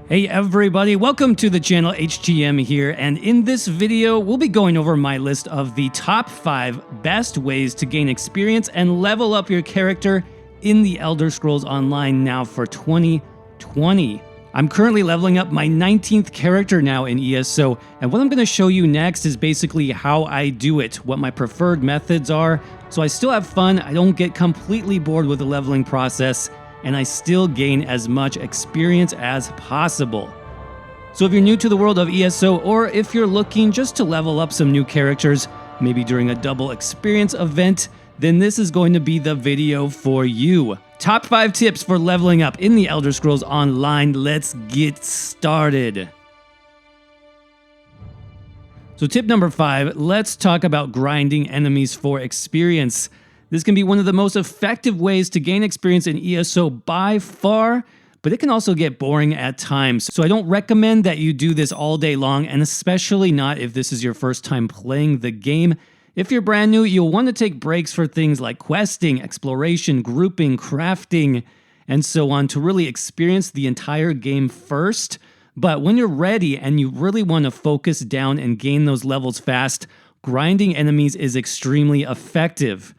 Hey everybody, welcome to the channel. HGM here, and in this video we'll be going over my list of the top 5 best ways to gain experience and level up your character in the Elder Scrolls Online now for 2020. I'm currently leveling up my 19th character now in ESO, and what I'm going to show you next is basically how I do it, what my preferred methods are, so I still have fun, I don't get completely bored with the leveling process, and I still gain as much experience as possible. So if you're new to the world of ESO, or if you're looking just to level up some new characters, maybe during a double experience event, then this is going to be the video for you. Top 5 tips for leveling up in the Elder Scrolls Online. Let's get started. So tip number 5, let's talk about grinding enemies for experience. This can be one of the most effective ways to gain experience in ESO by far, but it can also get boring at times. So I don't recommend that you do this all day long, and especially not if this is your first time playing the game. If you're brand new, you'll want to take breaks for things like questing, exploration, grouping, crafting, and so on to really experience the entire game first. But when you're ready and you really want to focus down and gain those levels fast, grinding enemies is extremely effective.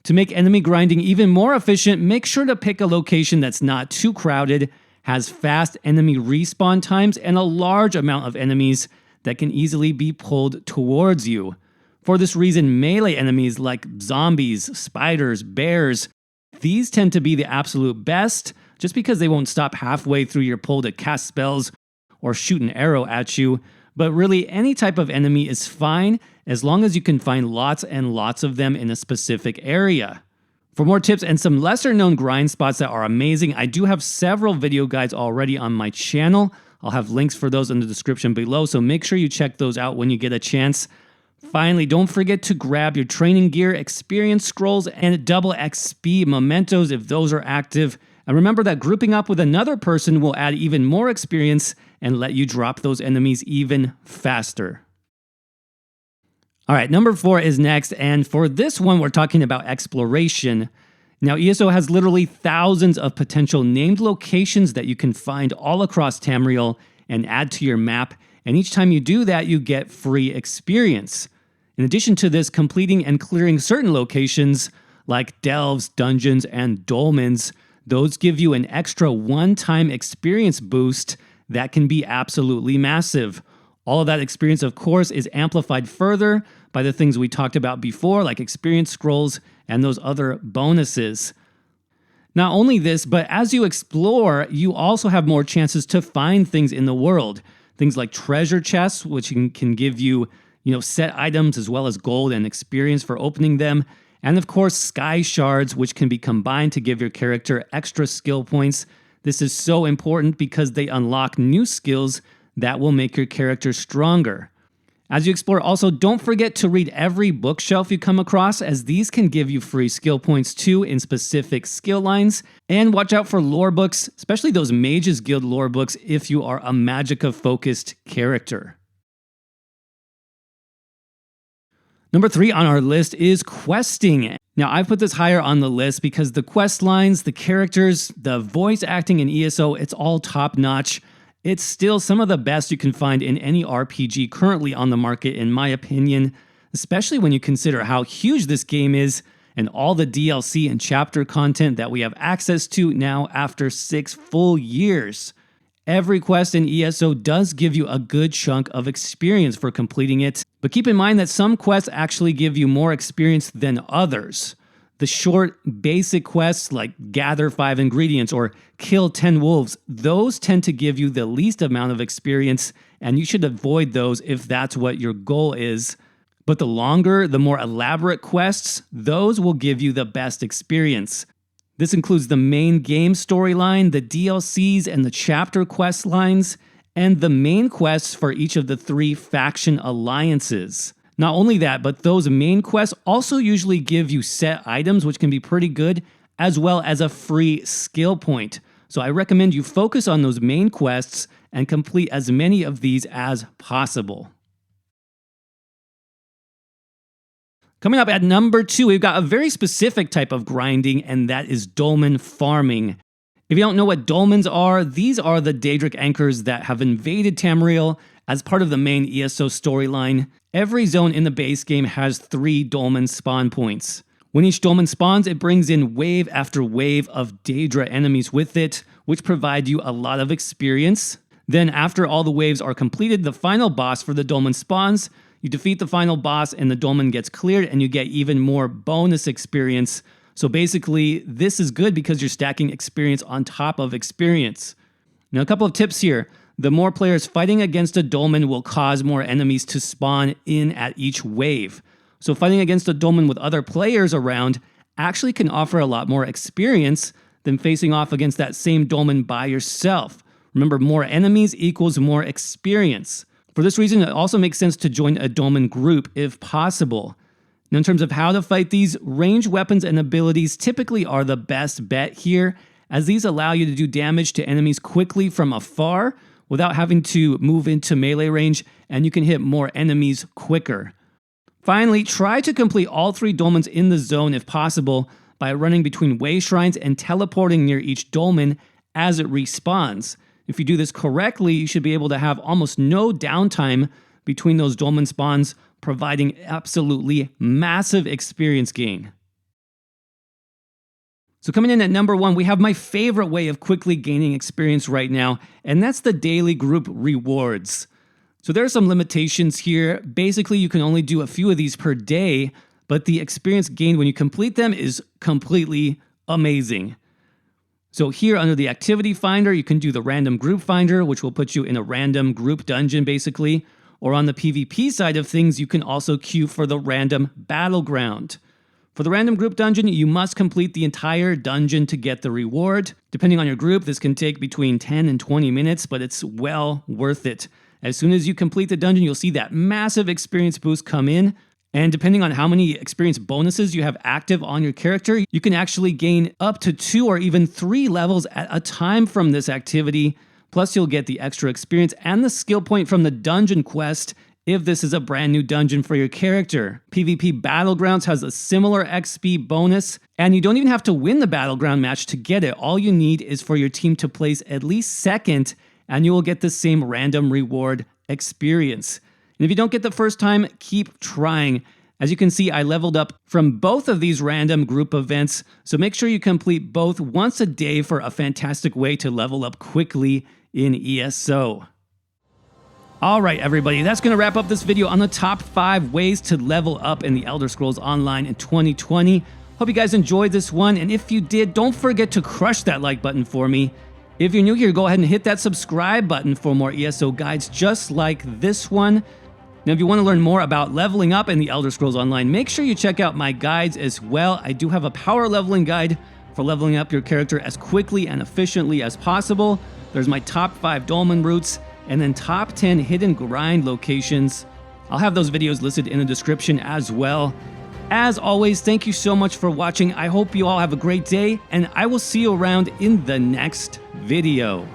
To make enemy grinding even more efficient, make sure to pick a location that's not too crowded, has fast enemy respawn times, and a large amount of enemies that can easily be pulled towards you. For this reason, melee enemies like zombies, spiders, bears, these tend to be the absolute best, just because they won't stop halfway through your pull to cast spells or shoot an arrow at you. But really, any type of enemy is fine, as long as you can find lots and lots of them in a specific area. For more tips and some lesser known grind spots that are amazing, I do have several video guides already on my channel. I'll have links for those in the description below, so make sure you check those out when you get a chance. Finally, don't forget to grab your training gear, experience scrolls, and double XP mementos if those are active. And remember that grouping up with another person will add even more experience and let you drop those enemies even faster. All right, number 4 is next, and for this one, we're talking about exploration. Now, ESO has literally thousands of potential named locations that you can find all across Tamriel and add to your map, and each time you do that, you get free experience. In addition to this, completing and clearing certain locations, like delves, dungeons, and dolmens, those give you an extra one-time experience boost that can be absolutely massive. All of that experience, of course, is amplified further by the things we talked about before, like experience scrolls and those other bonuses. Not only this, but as you explore, you also have more chances to find things in the world. Things like treasure chests, which can give you, set items as well as gold and experience for opening them. And of course, sky shards, which can be combined to give your character extra skill points. This is so important because they unlock new skills that will make your character stronger. As you explore, also don't forget to read every bookshelf you come across, as these can give you free skill points too in specific skill lines. And watch out for lore books, especially those Mages Guild lore books if you are a Magicka-focused character. Number 3 on our list is questing. Now, I've put this higher on the list because the quest lines, the characters, the voice acting in ESO, it's all top-notch. It's still some of the best you can find in any RPG currently on the market, in my opinion, especially when you consider how huge this game is and all the DLC and chapter content that we have access to now after 6 full years. Every quest in ESO does give you a good chunk of experience for completing it, but keep in mind that some quests actually give you more experience than others. The short, basic quests like gather 5 ingredients or kill 10 wolves, those tend to give you the least amount of experience, and you should avoid those if that's what your goal is. But the longer, the more elaborate quests, those will give you the best experience. This includes the main game storyline, the DLCs and the chapter quest lines, and the main quests for each of the 3 faction alliances. Not only that, but those main quests also usually give you set items, which can be pretty good, as well as a free skill point. So I recommend you focus on those main quests and complete as many of these as possible. Coming up at number 2, we've got a very specific type of grinding, and that is dolmen farming. If you don't know what dolmens are, these are the Daedric anchors that have invaded Tamriel as part of the main ESO storyline. Every zone in the base game has 3 dolmen spawn points. When each dolmen spawns, it brings in wave after wave of Daedra enemies with it, which provide you a lot of experience. Then after all the waves are completed, the final boss for the dolmen spawns. You defeat the final boss and the dolmen gets cleared and you get even more bonus experience. So basically, this is good because you're stacking experience on top of experience. Now, a couple of tips here. The more players fighting against a dolmen will cause more enemies to spawn in at each wave. So fighting against a dolmen with other players around actually can offer a lot more experience than facing off against that same dolmen by yourself. Remember, more enemies equals more experience. For this reason, it also makes sense to join a dolmen group if possible. Now, in terms of how to fight these, ranged weapons and abilities typically are the best bet here, as these allow you to do damage to enemies quickly from afar without having to move into melee range, and you can hit more enemies quicker. Finally, try to complete all 3 dolmens in the zone if possible by running between way shrines and teleporting near each dolmen as it respawns. If you do this correctly, you should be able to have almost no downtime between those dolmen spawns, providing absolutely massive experience gain. So coming in at number 1, we have my favorite way of quickly gaining experience right now, and that's the daily group rewards. So there are some limitations here. Basically, you can only do a few of these per day, but the experience gained when you complete them is completely amazing. So here under the activity finder, you can do the random group finder, which will put you in a random group dungeon basically. Or on the PvP side of things, you can also queue for the random battleground. For the random group dungeon, you must complete the entire dungeon to get the reward. Depending on your group, this can take between 10 and 20 minutes, but it's well worth it. As soon as you complete the dungeon, you'll see that massive experience boost come in. And depending on how many experience bonuses you have active on your character, you can actually gain up to 2 or even 3 levels at a time from this activity. Plus, you'll get the extra experience and the skill point from the dungeon quest if this is a brand new dungeon for your character. PvP Battlegrounds has a similar XP bonus, and you don't even have to win the Battleground match to get it. All you need is for your team to place at least second, and you will get the same random reward experience. And if you don't get the first time, keep trying. As you can see, I leveled up from both of these random group events, so make sure you complete both once a day for a fantastic way to level up quickly in ESO. Alright everybody, that's going to wrap up this video on the top 5 ways to level up in the Elder Scrolls Online in 2020. Hope you guys enjoyed this one, and if you did, don't forget to crush that like button for me. If you're new here, go ahead and hit that subscribe button for more ESO guides just like this one. Now, if you want to learn more about leveling up in the Elder Scrolls Online, make sure you check out my guides as well. I do have a power leveling guide for leveling up your character as quickly and efficiently as possible. There's my top 5 dolmen routes, and then top 10 hidden grind locations. I'll have those videos listed in the description as well. As always, thank you so much for watching. I hope you all have a great day, and I will see you around in the next video.